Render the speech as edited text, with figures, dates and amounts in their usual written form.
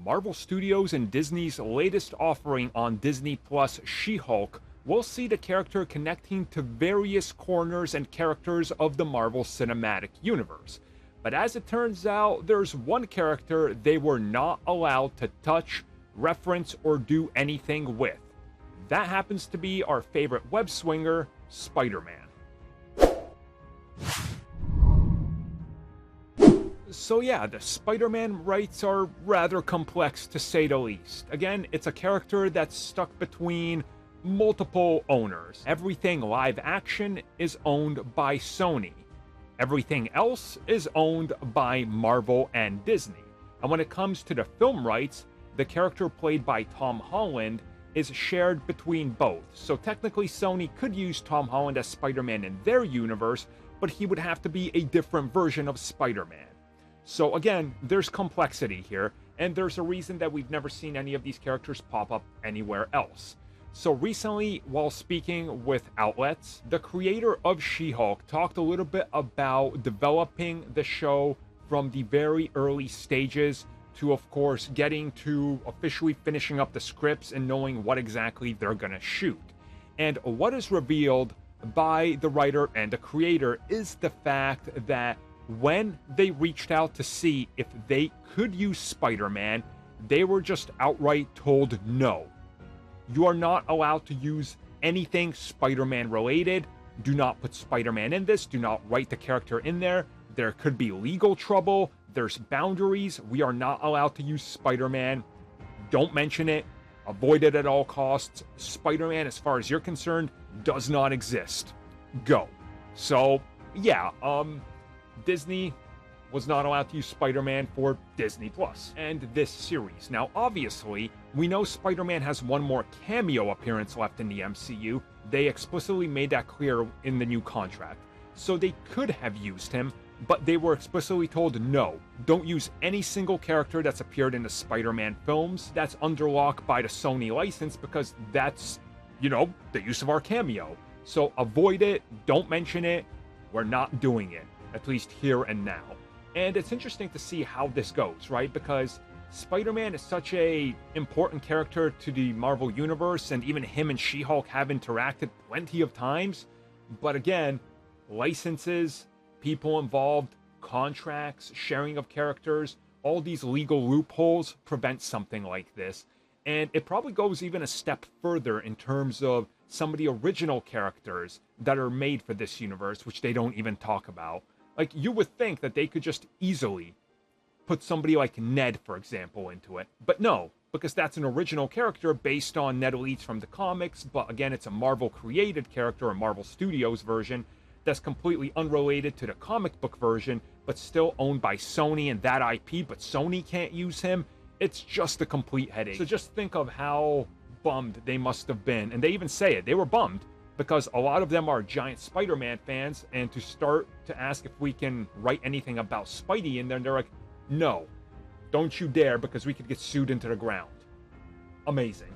Marvel Studios and Disney's latest offering on Disney Plus, She-Hulk, will see the character connecting to various corners and characters of the Marvel Cinematic Universe. But as it turns out, there's one character they were not allowed to touch, reference, or do anything with. That happens to be our favorite web swinger, Spider-Man. So yeah, the SpiderMan rights are rather complex to say the least. Again, it's a character that's stuck between multiple owners. Everything live action is owned by Sony. Everything else is owned by Marvel and Disney. And when it comes to the film rights, the character played by Tom Holland is shared between both. So technically Sony could use Tom Holland as Spider-Man in their universe, but he would have to be a different version of Spider-Man. So again, there's complexity here, and there's a reason that we've never seen any of these characters pop up anywhere else. So recently, while speaking with outlets, the creator of She-Hulk talked a little bit about developing the show from the very early stages to, of course, getting to officially finishing up the scripts and knowing what exactly they're gonna shoot. And what is revealed by the writer and the creator is the fact that when they reached out to see if they could use Spider-Man, they were just outright told no. You are not allowed to use anything Spider-Man related. Do not put Spider-Man in this. Do not write the character in there. There could be legal trouble. There's boundaries. We are not allowed to use Spider-Man. Don't mention it. Avoid it at all costs. Spider-Man, as far as you're concerned, does not exist. Go. So, yeah, Disney was not allowed to use Spider-Man for Disney Plus and this series. Now, obviously, we know Spider-Man has one more cameo appearance left in the MCU. They explicitly made that clear in the new contract. So they could have used him, but they were explicitly told no, don't use any single character that's appeared in the Spider-Man films that's under lock by the Sony license, because that's, you know, the use of our cameo. So avoid it, don't mention it, we're not doing it, at least here and now. And it's interesting to see how this goes, right? Because Spider-Man is such a important character to the Marvel Universe, and even him and She-Hulk have interacted plenty of times. But again, licenses, people involved, contracts, sharing of characters, all these legal loopholes prevent something like this. And it probably goes even a step further in terms of some of the original characters that are made for this universe, which they don't even talk about. Like, you would think that they could just easily put somebody like Ned, for example, into it. But no, because that's an original character based on Ned Leeds from the comics. But again, it's a Marvel-created character, a Marvel Studios version, that's completely unrelated to the comic book version, but still owned by Sony and that IP, but Sony can't use him. It's just a complete headache. So just think of how bummed they must have been. And they even say it, they were bummed, because a lot of them are giant Spider-Man fans, and to start to ask if we can write anything about Spidey in there, and they're like, no, don't you dare, because we could get sued into the ground. Amazing.